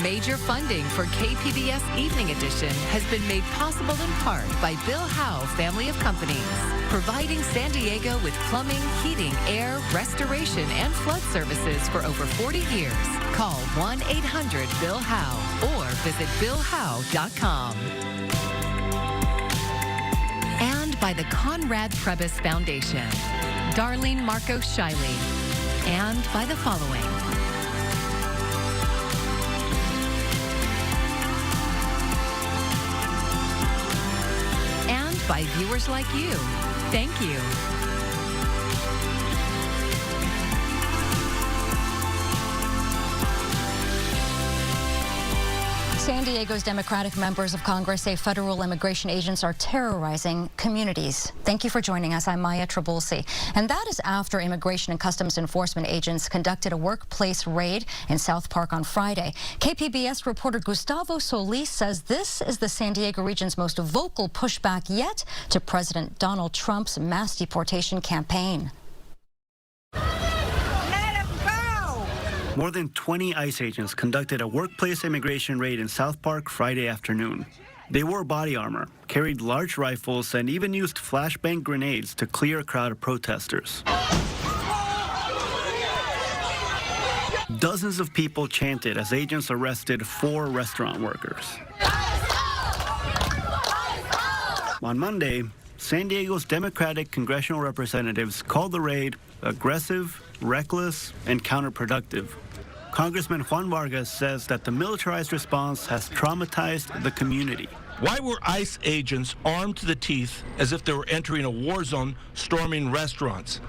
Major funding for KPBS Evening Edition has been made possible in part by Bill Howe Family of Companies, providing San Diego with plumbing, heating, air, restoration, and flood services for over 40 years. Call 1-800-BILL-HOWE or visit BillHowe.com. And by the Conrad Trebas Foundation, Darlene Marcos Shiley, and by the following. And by viewers like you. Thank you. San Diego's Democratic members of Congress say federal immigration agents are terrorizing communities. Thank you for joining us. I'm Maya Trabulsi. And that is after Immigration and Customs Enforcement agents conducted a workplace raid in South Park on Friday. KPBS reporter Gustavo Solis says this is the San Diego region's most vocal pushback yet to President Donald Trump's mass deportation campaign. More than 20 ICE agents conducted a workplace immigration raid in South Park Friday afternoon. They wore body armor, carried large rifles, and even used flashbang grenades to clear a crowd of protesters. Dozens of people chanted as agents arrested 4 restaurant workers. On Monday, San Diego's Democratic congressional representatives called the raid aggressive, reckless, and counterproductive. Congressman Juan Vargas says that the militarized response has traumatized the community. Why were ICE agents armed to the teeth as if they were entering a war zone, storming restaurants?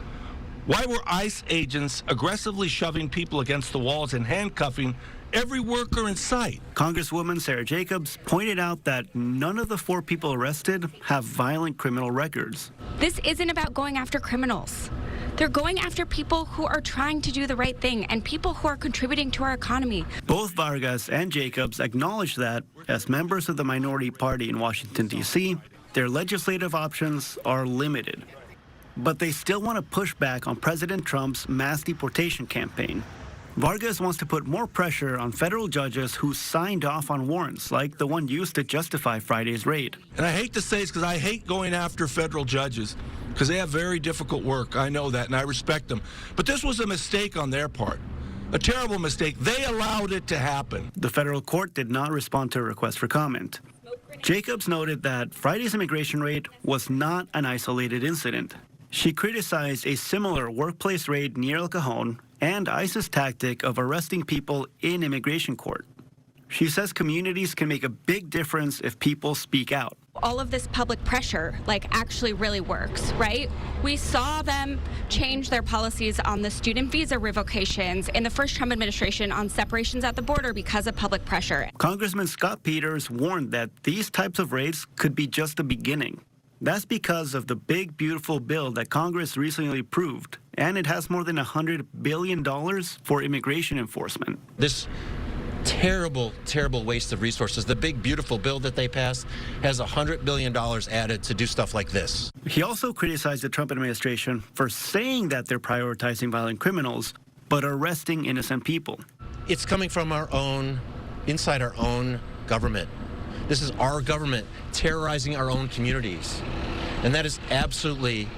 Why were ICE agents aggressively shoving people against the walls and handcuffing every worker in sight? Congresswoman Sarah Jacobs pointed out that none of the 4 people arrested have violent criminal records. This isn't about going after criminals. They're going after people who are trying to do the right thing and people who are contributing to our economy. Both Vargas and Jacobs acknowledged that, as members of the minority party in Washington, D.C., their legislative options are limited. But they still want to push back on President Trump's mass deportation campaign. Vargas wants to put more pressure on federal judges who signed off on warrants like the one used to justify Friday's raid. And I hate to say this because I hate going after federal judges because they have very difficult work. I know that, and I respect them. But this was a mistake on their part, a terrible mistake. They allowed it to happen. The federal court did not respond to a request for comment. Jacobs noted that Friday's immigration raid was not an isolated incident. She criticized a similar workplace raid near El Cajon and ICE's tactic of arresting people in immigration court. She says communities can make a big difference if people speak out. All of this public pressure, actually really works, right? We saw them change their policies on the student visa revocations in the first Trump administration on separations at the border because of public pressure. Congressman Scott Peters warned that these types of raids could be just the beginning. That's because of the big, beautiful bill that Congress recently approved, and it has more than $100 billion for immigration enforcement. This terrible, terrible waste of resources. The big, beautiful bill that they passed has $100 billion added to do stuff like this. He also criticized the Trump administration for saying that they're prioritizing violent criminals, but arresting innocent people. It's coming from inside our own government. This is our government terrorizing our own communities. And that is absolutely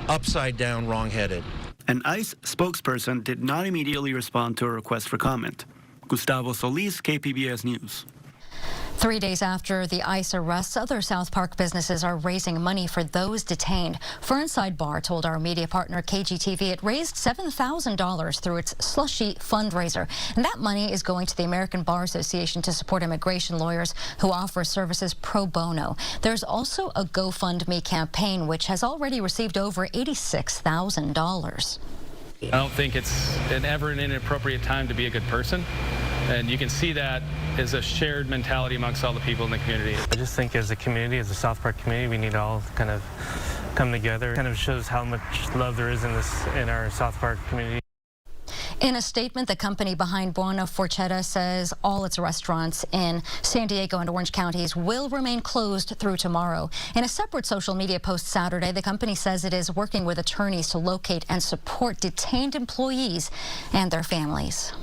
upside down, wrong-headed. An ICE spokesperson did not immediately respond to a request for comment. Gustavo Solis, KPBS News. 3 days after the ICE arrests, other South Park businesses are raising money for those detained. Fernside Bar told our media partner KGTV it raised $7,000 through its Slushy fundraiser. And that money is going to the American Bar Association to support immigration lawyers who offer services pro bono. There's also a GoFundMe campaign, which has already received over $86,000. I don't think it's ever an inappropriate time to be a good person. And you can see that as a shared mentality amongst all the people in the community. I just think as a community, as a South Park community, we need to all kind of come together. It kind of shows how much love there is in our South Park community. In a statement, the company behind Buona Forchetta says all its restaurants in San Diego and Orange counties will remain closed through tomorrow. In a separate social media post Saturday, the company says it is working with attorneys to locate and support detained employees and their families.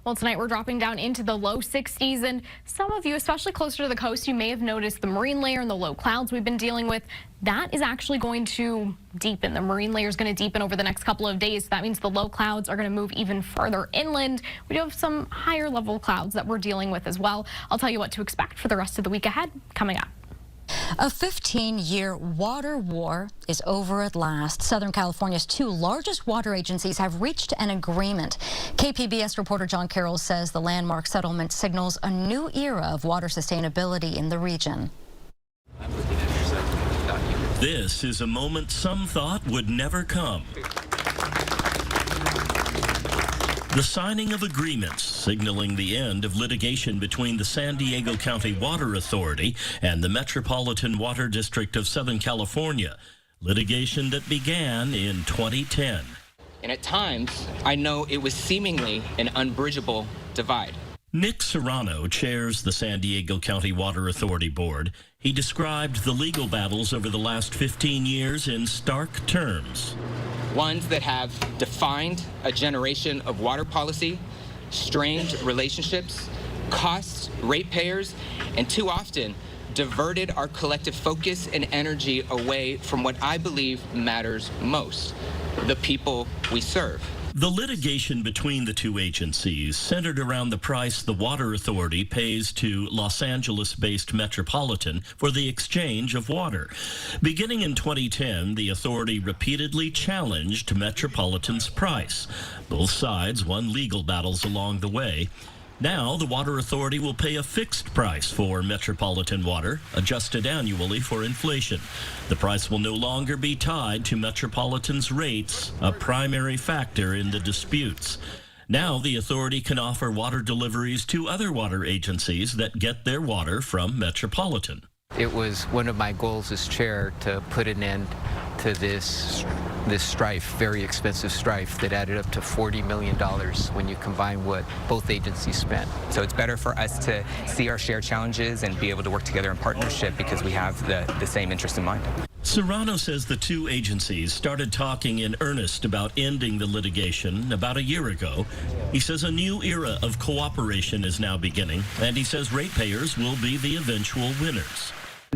Well, tonight we're dropping down into the low 60s, and some of you, especially closer to the coast, you may have noticed the marine layer and the low clouds we've been dealing with. That is actually going to deepen. The marine layer is going to deepen over the next couple of days. That means the low clouds are going to move even further inland. We do have some higher level clouds that we're dealing with as well. I'll tell you what to expect for the rest of the week ahead coming up. A 15-year water war is over at last. Southern California's two largest water agencies have reached an agreement. KPBS reporter John Carroll says the landmark settlement signals a new era of water sustainability in the region. This is a moment some thought would never come. The signing of agreements signaling the end of litigation between the San Diego County Water Authority and the Metropolitan Water District of Southern California, litigation that began in 2010. And at times, I know it was seemingly an unbridgeable divide. Nick Serrano chairs the San Diego County Water Authority Board. He described the legal battles over the last 15 years in stark terms. Ones that have defined a generation of water policy, strained relationships, cost ratepayers, and too often diverted our collective focus and energy away from what I believe matters most, the people we serve. The litigation between the two agencies centered around the price the Water Authority pays to Los Angeles-based Metropolitan for the exchange of water. Beginning in 2010, the authority repeatedly challenged Metropolitan's price. Both sides won legal battles along the way. Now, the Water Authority will pay a fixed price for Metropolitan water, adjusted annually for inflation. The price will no longer be tied to Metropolitan's rates, a primary factor in the disputes. Now, the authority can offer water deliveries to other water agencies that get their water from Metropolitan. It was one of my goals as chair to put an end to this strife, very expensive strife that added up to $40 million when you combine what both agencies spent. So it's better for us to see our shared challenges and be able to work together in partnership because we have the same interest in mind. Serrano says the two agencies started talking in earnest about ending the litigation about a year ago. He says a new era of cooperation is now beginning, and he says ratepayers will be the eventual winners.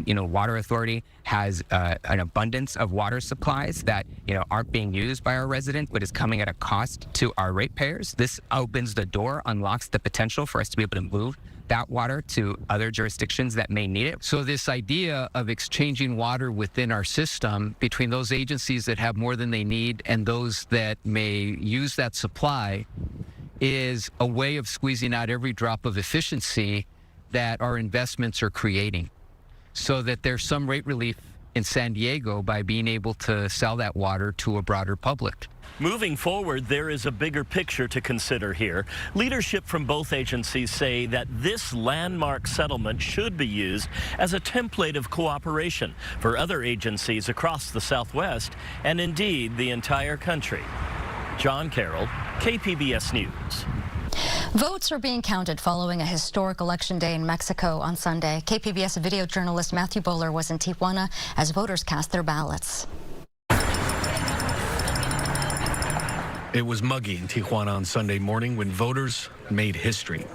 Water Authority has an abundance of water supplies that, aren't being used by our residents, but is coming at a cost to our ratepayers. This opens the door, unlocks the potential for us to be able to move that water to other jurisdictions that may need it. So this idea of exchanging water within our system between those agencies that have more than they need and those that may use that supply is a way of squeezing out every drop of efficiency that our investments are creating, so that there's some rate relief in San Diego by being able to sell that water to a broader public. Moving forward, there is a bigger picture to consider here. Leadership from both agencies say that this landmark settlement should be used as a template of cooperation for other agencies across the Southwest and indeed the entire country. John Carroll, KPBS News. Votes are being counted following a historic election day in Mexico on Sunday. KPBS video journalist Matthew Bowler was in Tijuana as voters cast their ballots. It was muggy in Tijuana on Sunday morning when voters made history.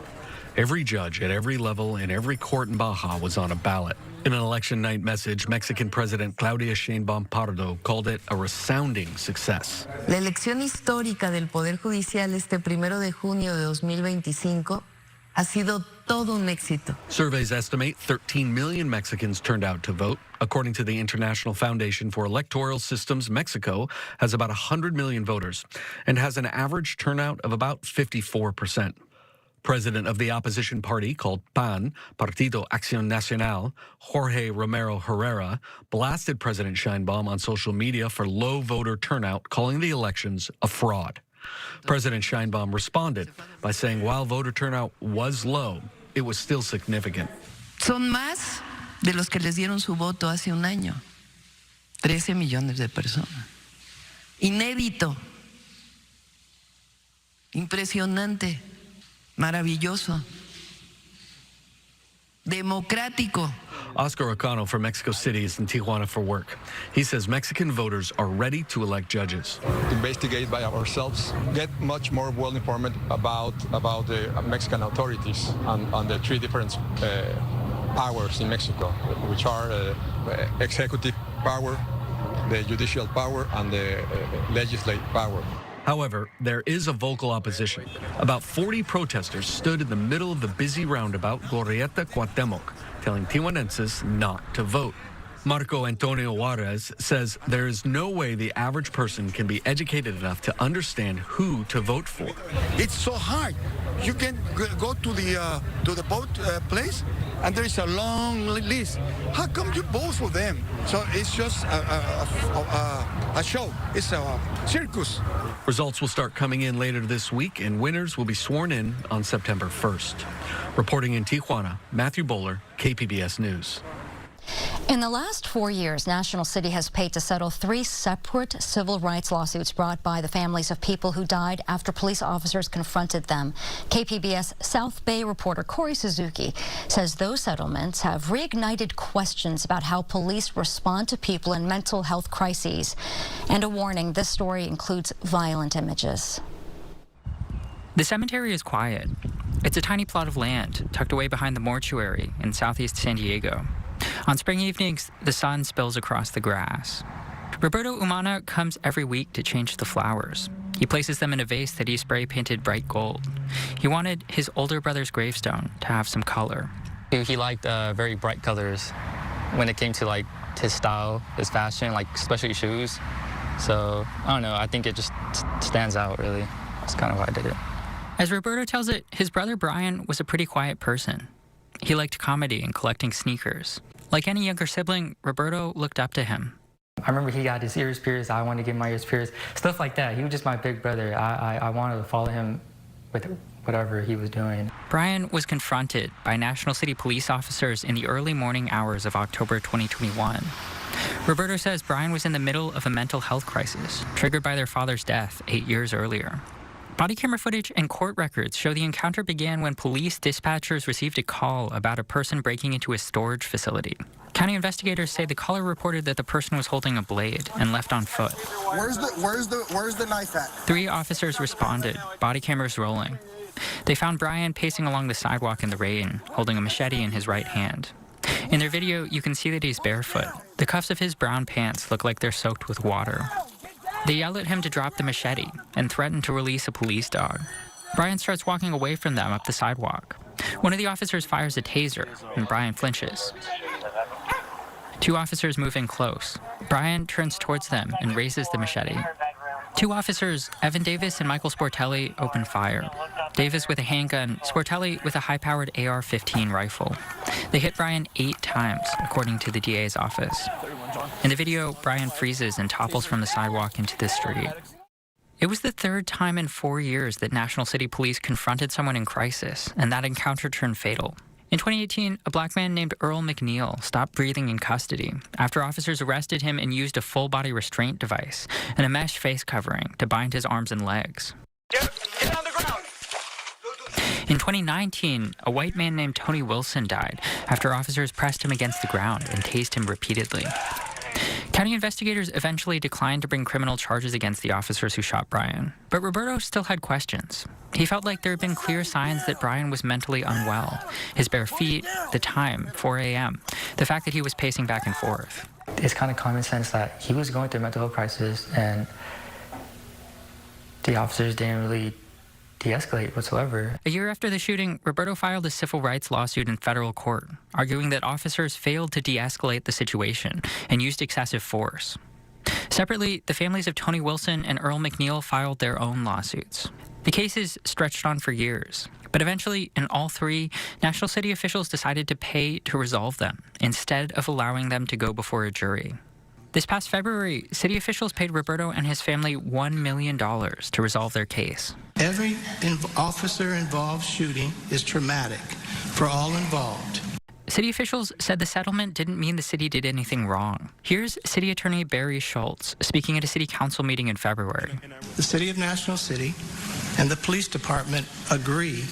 Every judge at every level in every court in Baja was on a ballot. In an election night message, Mexican President Claudia Sheinbaum Pardo called it a resounding success. La elección histórica del Poder Judicial este 1 de junio de 2025 ha sido todo un éxito. Surveys estimate 13 million Mexicans turned out to vote. According to the International Foundation for Electoral Systems, Mexico has about 100 million voters and has an average turnout of about 54%. President of the opposition party called PAN, Partido Acción Nacional, Jorge Romero Herrera, blasted President Sheinbaum on social media for low voter turnout, calling the elections a fraud. President Sheinbaum responded by saying while voter turnout was low, it was still significant. Son más de los que les dieron su voto hace un año. 13 millones de personas. Inédito. Impresionante. Maravilloso. Democrático. Oscar Ocano from Mexico City is in Tijuana for work. He says Mexican voters are ready to elect judges. Investigate by ourselves, get much more well-informed about the Mexican authorities on the three different powers in Mexico, which are executive power, the judicial power, and the legislative power. However, there is a vocal opposition. About 40 protesters stood in the middle of the busy roundabout Glorieta Cuauhtemoc, telling Tijuanenses not to vote. Marco Antonio Juarez says there is no way the average person can be educated enough to understand who to vote for. It's so hard. You can go to the vote place, and there is a long list. How come you vote for them? So it's just a show. It's a circus. Results will start coming in later this week, and winners will be sworn in on September 1st. Reporting in Tijuana, Matthew Bowler, KPBS News. In the last 4 years, National City has paid to settle 3 separate civil rights lawsuits brought by the families of people who died after police officers confronted them. KPBS South Bay reporter Corey Suzuki says those settlements have reignited questions about how police respond to people in mental health crises. And a warning, this story includes violent images. The cemetery is quiet. It's a tiny plot of land tucked away behind the mortuary in southeast San Diego. On spring evenings, the sun spills across the grass. Roberto Umana comes every week to change the flowers. He places them in a vase that he spray-painted bright gold. He wanted his older brother's gravestone to have some color. He liked very bright colors when it came to like his style, his fashion, like especially shoes. So, I don't know, I think it just stands out, really. That's kind of why I did it. As Roberto tells it, his brother Brian was a pretty quiet person. He liked comedy and collecting sneakers. Like any younger sibling, Roberto looked up to him. I remember he got his ears pierced. I wanted to get my ears pierced. Stuff like that. He was just my big brother. I wanted to follow him with whatever he was doing. Brian was confronted by National City police officers in the early morning hours of October 2021. Roberto says Brian was in the middle of a mental health crisis, triggered by their father's death 8 years earlier. Body camera footage and court records show the encounter began when police dispatchers received a call about a person breaking into a storage facility. County investigators say the caller reported that the person was holding a blade and left on foot. Where's the knife at? 3 officers responded, body cameras rolling. They found Brian pacing along the sidewalk in the rain, holding a machete in his right hand. In their video, you can see that he's barefoot. The cuffs of his brown pants look like they're soaked with water. They yell at him to drop the machete and threaten to release a police dog. Brian starts walking away from them up the sidewalk. One of the officers fires a taser, and Brian flinches. 2 officers move in close. Brian turns towards them and raises the machete. 2 officers, Evan Davis and Michael Sportelli, open fire. Davis with a handgun, Sportelli with a high-powered AR-15 rifle. They hit Brian 8 times, according to the DA's office. In the video, Brian freezes and topples from the sidewalk into the street. It was the 3rd time in 4 years that National City Police confronted someone in crisis, and that encounter turned fatal. In 2018, a black man named Earl McNeil stopped breathing in custody after officers arrested him and used a full-body restraint device and a mesh face covering to bind his arms and legs. Get on the ground! In 2019, a white man named Tony Wilson died after officers pressed him against the ground and tased him repeatedly. County investigators eventually declined to bring criminal charges against the officers who shot Brian, but Roberto still had questions. He felt like there had been clear signs that Brian was mentally unwell. His bare feet, the time, 4 a.m., the fact that he was pacing back and forth. It's kind of common sense that he was going through a mental health crisis, and the officers didn't really de-escalate whatsoever. A year after the shooting, Roberto filed a civil rights lawsuit in federal court, arguing that officers failed to de-escalate the situation and used excessive force. Separately, the families of Tony Wilson and Earl McNeil filed their own lawsuits. The cases stretched on for years, but eventually, in all 3, National City officials decided to pay to resolve them, instead of allowing them to go before a jury. This past February, city officials paid Roberto and his family $1 million to resolve their case. Every officer-involved shooting is traumatic for all involved. City officials said the settlement didn't mean the city did anything wrong. Here's City Attorney Barry Schultz speaking at a city council meeting in February. The City of National City and the police department agree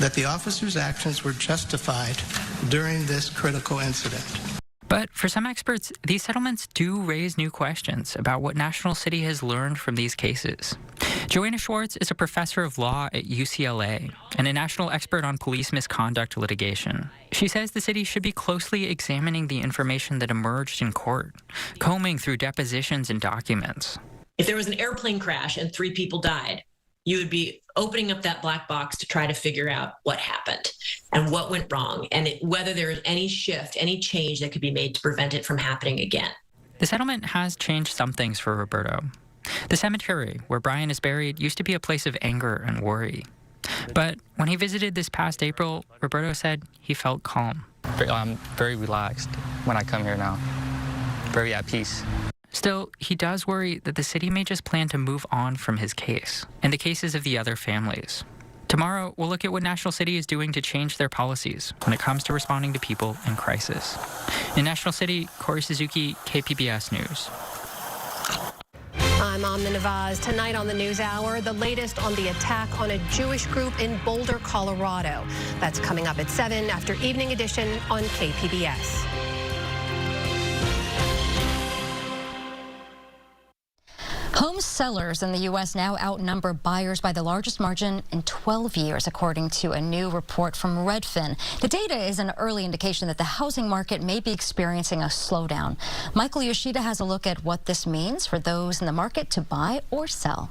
that the officers' actions were justified during this critical incident. But for some experts, these settlements do raise new questions about what National City has learned from these cases. Joanna Schwartz is a professor of law at UCLA and a national expert on police misconduct litigation. She says the city should be closely examining the information that emerged in court, combing through depositions and documents. If there was an airplane crash and 3 people died, you would be opening up that black box to try to figure out what happened and what went wrong and whether there is any shift, any change that could be made to prevent it from happening again. The settlement has changed some things for Roberto. The cemetery where Brian is buried used to be a place of anger and worry. But when he visited this past April, Roberto said he felt calm. I'm very relaxed when I come here now, very at peace. Still, he does worry that the city may just plan to move on from his case and the cases of the other families. Tomorrow, we'll look at what National City is doing to change their policies when it comes to responding to people in crisis. In National City, Corey Suzuki, KPBS News. I'm Amna Navaz. Tonight on the NewsHour, the latest on the attack on a Jewish group in Boulder, Colorado. That's coming up at 7 after Evening Edition on KPBS. Home sellers in the U.S. now outnumber buyers by the largest margin in 12 years, according to a new report from Redfin. The data is an early indication that the housing market may be experiencing a slowdown. Michael Yoshida has a look at what this means for those in the market to buy or sell.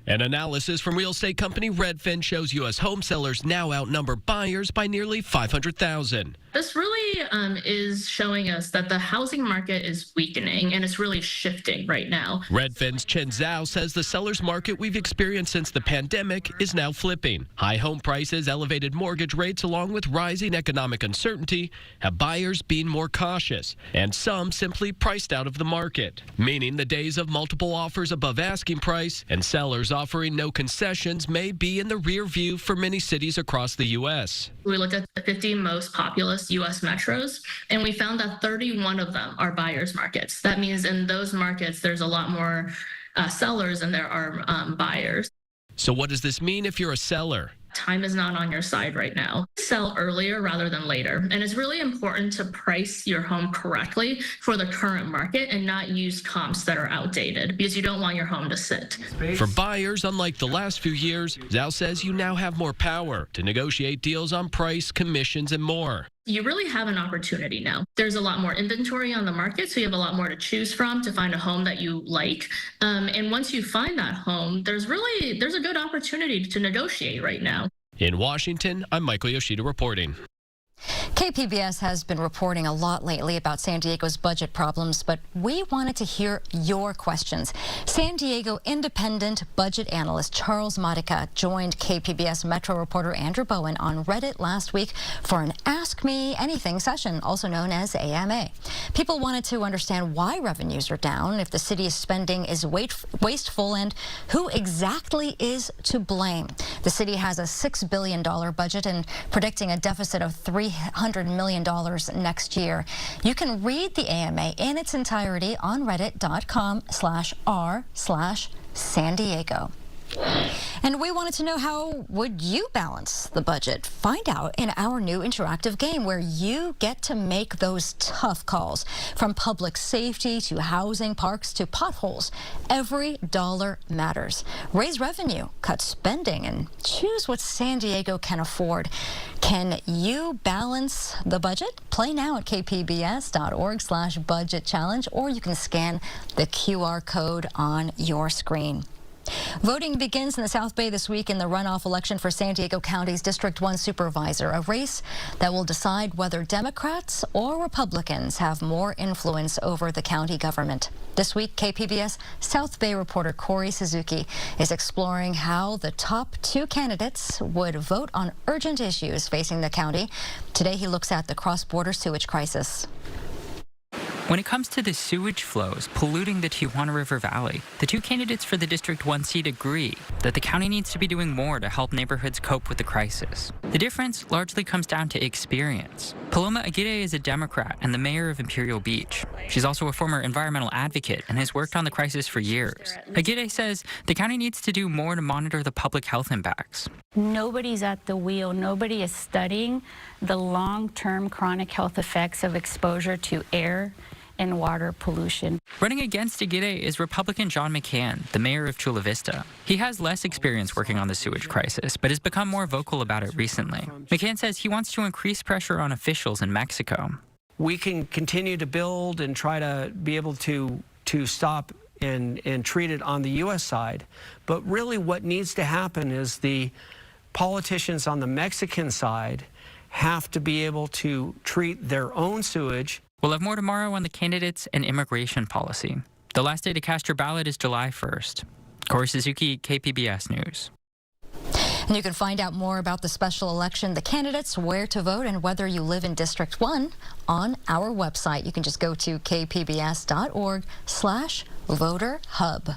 An analysis from real estate company Redfin shows U.S. home sellers now outnumber buyers by nearly 500,000. This really is showing us that the housing market is weakening and it's really shifting right now. Redfin's Chen Zhao says the seller's market we've experienced since the pandemic is now flipping. High home prices, elevated mortgage rates, along with rising economic uncertainty have buyers being more cautious, and some simply priced out of the market, meaning the days of multiple offers above asking price and sellers offering no concessions may be in the rear view for many cities across the U.S. We looked at the 50 most populous U.S. metros, and we found that 31 of them are buyers markets. That means in those markets, there's a lot more sellers than there are buyers. So what does this mean if you're a seller? Time is not on your side right now. Sell earlier rather than later. And it's really important to price your home correctly for the current market and not use comps that are outdated because you don't want your home to sit. For buyers, unlike the last few years, Zhao says you now have more power to negotiate deals on price, commissions, and more. You really have an opportunity now. There's a lot more inventory on the market, so you have a lot more to choose from to find a home that you like. And once you find that home, there's a good opportunity to negotiate right now. In Washington, I'm Michael Yoshida reporting. KPBS has been reporting a lot lately about San Diego's budget problems, but we wanted to hear your questions. San Diego independent budget analyst Charles Modica joined KPBS Metro reporter Andrew Bowen on Reddit last week for an Ask Me Anything session, also known as AMA. People wanted to understand why revenues are down, if the city's spending is wasteful, and who exactly is to blame. The city has a $6 billion budget and predicting a deficit of $300 million next year. You can read the AMA in its entirety on reddit.com/r/San Diego. And we wanted to know, how would you balance the budget? Find out in our new interactive game where you get to make those tough calls. From public safety to housing, parks to potholes, every dollar matters. Raise revenue, cut spending, and choose what San Diego can afford. Can you balance the budget? Play now at kpbs.org/budget challenge, or you can scan the QR code on your screen. Voting begins in the South Bay this week in the runoff election for San Diego County's District 1 supervisor, a race that will decide whether Democrats or Republicans have more influence over the county government. This week, KPBS South Bay reporter Corey Suzuki is exploring how the top 2 candidates would vote on urgent issues facing the county. Today, he looks at the cross-border sewage crisis. When it comes to the sewage flows polluting the Tijuana River Valley, the two candidates for the District 1 seat agree that the county needs to be doing more to help neighborhoods cope with the crisis. The difference largely comes down to experience. Paloma Aguirre is a Democrat and the mayor of Imperial Beach. She's also a former environmental advocate and has worked on the crisis for years. Aguirre says the county needs to do more to monitor the public health impacts. Nobody's at the wheel. Nobody is studying the long-term chronic health effects of exposure to air and water pollution. Running against Aguirre is Republican John McCann, the mayor of Chula Vista. He has less experience working on the sewage crisis, but has become more vocal about it recently. McCann says he wants to increase pressure on officials in Mexico. We can continue to build and try to be able to stop and treat it on the U.S. side, but really what needs to happen is the politicians on the Mexican side have to be able to treat their own sewage. We'll have more tomorrow on the candidates and immigration policy. The last day to cast your ballot is July 1st. Corey Suzuki, KPBS News. And you can find out more about the special election, the candidates, where to vote, and whether you live in District 1 on our website. You can just go to kpbs.org/voterhub.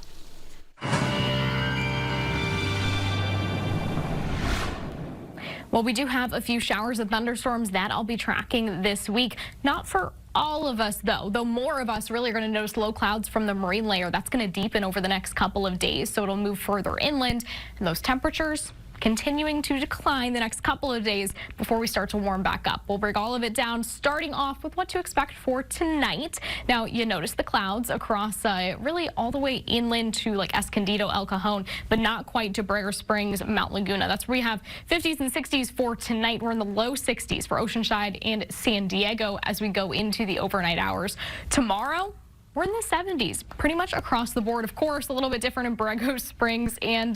Well, we do have a few showers and thunderstorms that I'll be tracking this week. Not for all of us, though more of us really are going to notice low clouds from the marine layer. That's going to deepen over the next couple of days, so it'll move further inland. And those temperatures continuing to decline the next couple of days before we start to warm back up. We'll break all of it down, starting off with what to expect for tonight. Now, you notice the clouds across really all the way inland to like Escondido, El Cajon, but not quite to Brayer Springs, Mount Laguna. That's where we have 50s and 60s for tonight. We're in the low 60s for Oceanside and San Diego as we go into the overnight hours. Tomorrow, we're in the 70s pretty much across the board. Of course, a little bit different in Brayer Springs and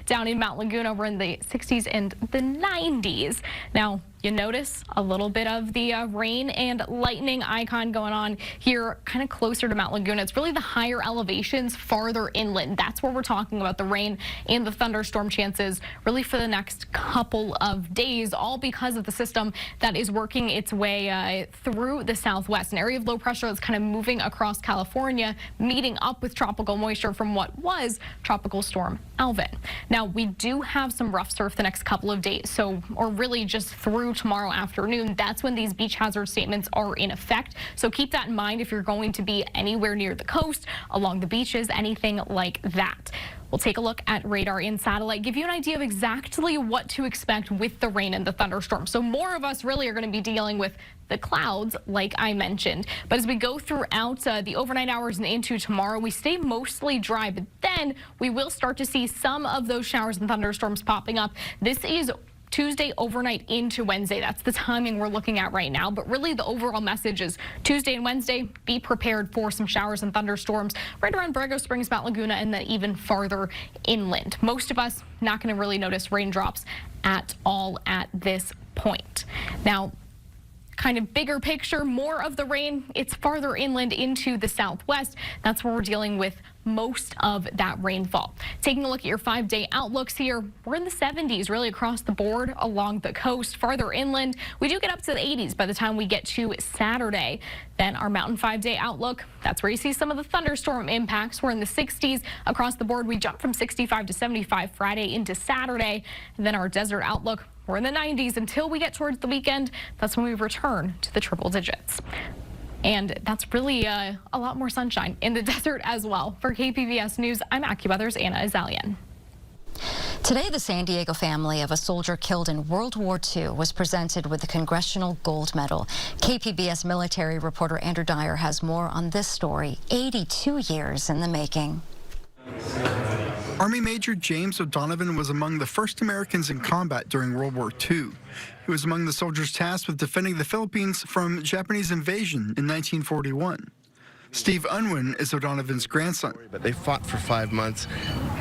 down in Mount Laguna. We're in the 60s and the 90s. Now, you notice a little bit of the rain and lightning icon going on here kind of closer to Mount Laguna. It's really the higher elevations farther inland. That's where we're talking about the rain and the thunderstorm chances really for the next couple of days, all because of the system that is working its way through the southwest. An area of low pressure that's kind of moving across California, meeting up with tropical moisture from what was Tropical Storm Alvin. Now, we do have some rough surf the next couple of days, or really just through tomorrow afternoon. That's when these beach hazard statements are in effect. So keep that in mind if you're going to be anywhere near the coast, along the beaches, anything like that. We'll take a look at radar and satellite, give you an idea of exactly what to expect with the rain and the thunderstorm. So more of us really are going to be dealing with the clouds, like I mentioned. But as we go throughout the overnight hours and into tomorrow, we stay mostly dry, but then we will start to see some of those showers and thunderstorms popping up. This is Tuesday overnight into Wednesday. That's the timing we're looking at right now. But really the overall message is Tuesday and Wednesday, be prepared for some showers and thunderstorms right around Brayer Springs, Mount Laguna, and then even farther inland. Most of us not going to really notice raindrops at all at this point. Now, kind of bigger picture, more of the rain, it's farther inland into the southwest. That's where we're dealing with most of that rainfall. Taking a look at your 5-day outlooks here, we're in the 70s really across the board along the coast. Farther inland, we do get up to the 80s by the time we get to Saturday. Then our mountain 5-day outlook, that's where you see some of the thunderstorm impacts. We're in the 60s across the board. We jump from 65 to 75 Friday into Saturday. And then our desert outlook, we're in the 90s until we get towards the weekend. That's when we return to the triple digits. And that's really a lot more sunshine in the desert as well. For KPBS News, I'm AccuWeather's Anna Azalian. Today, the San Diego family of a soldier killed in World War II was presented with the Congressional Gold Medal. KPBS military reporter Andrew Dyer has more on this story, 82 years in the making. Army Major James O'Donovan was among the first Americans in combat during World War II. He was among the soldiers tasked with defending the Philippines from Japanese invasion in 1941. Steve Unwin is O'Donovan's grandson. But they fought for 5 months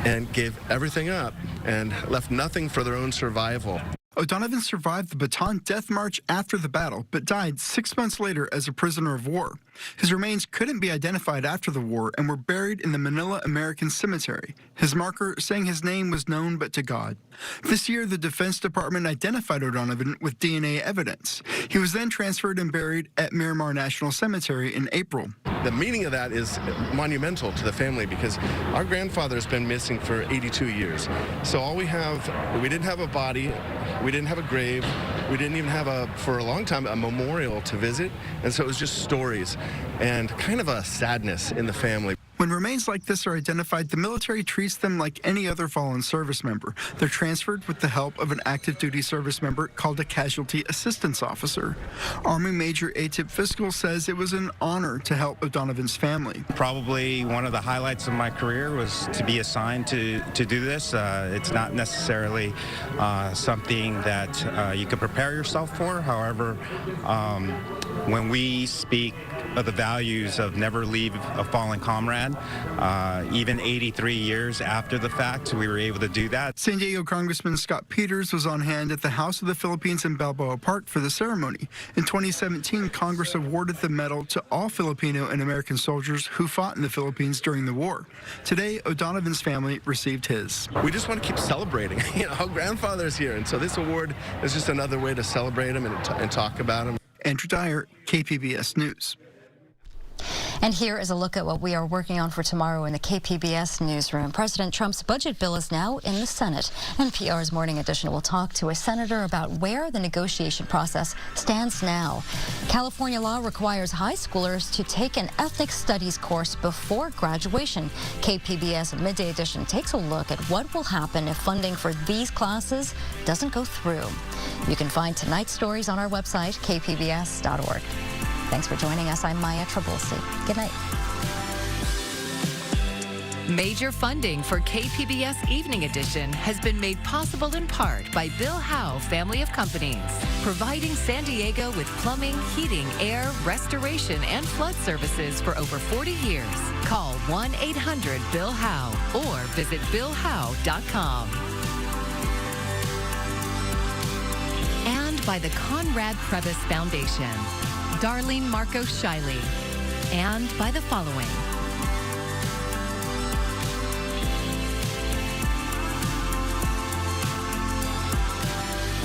and gave everything up and left nothing for their own survival. O'Donovan survived the Bataan Death March after the battle, but died 6 months later as a prisoner of war. His remains couldn't be identified after the war and were buried in the Manila American Cemetery, his marker saying his name was known but to God. This year, the Defense Department identified O'Donovan with DNA evidence. He was then transferred and buried at Miramar National Cemetery in April. The meaning of that is monumental to the family because our grandfather's been missing for 82 years. So all we didn't have a body, we didn't have a grave, we didn't even have for a long time, a memorial to visit. And so it was just stories and kind of a sadness in the family. When remains like this are identified, the military treats them like any other fallen service member. They're transferred with the help of an active duty service member called a casualty assistance officer. Army Major Atip Fiscal says it was an honor to help O'Donovan's family. Probably one of the highlights of my career was to be assigned to do this. It's not necessarily something that you could prepare yourself for. However, when we speak of the values of never leave a fallen comrade, even 83 years after the fact, we were able to do that. San Diego Congressman Scott Peters was on hand at the House of the Philippines in Balboa Park for the ceremony. In 2017, Congress awarded the medal to all Filipino and American soldiers who fought in the Philippines during the war. Today, O'Donovan's family received his. We just want to keep celebrating. Our grandfather's here, and so this award is just another way to celebrate him and talk about him. Andrew Dyer, KPBS News. And here is a look at what we are working on for tomorrow in the KPBS newsroom. President Trump's budget bill is now in the Senate. NPR's Morning Edition will talk to a senator about where the negotiation process stands now. California law requires high schoolers to take an ethnic studies course before graduation. KPBS Midday Edition takes a look at what will happen if funding for these classes doesn't go through. You can find tonight's stories on our website, kpbs.org. Thanks for joining us. I'm Maya Trabulsi. Good night. Major funding for KPBS Evening Edition has been made possible in part by Bill Howe Family of Companies, providing San Diego with plumbing, heating, air, restoration, and flood services for over 40 years. Call 1-800-BILL-HOWE or visit BillHowe.com. And by the Conrad Prebys Foundation, Darlene Marcos Shiley, and by the following.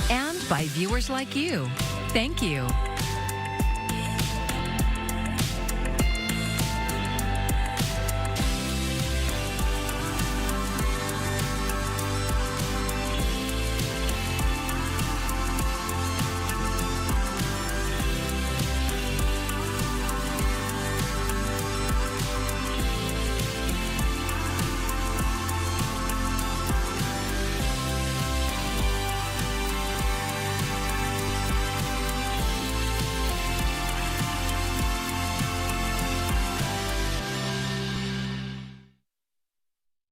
And by viewers like you. Thank you.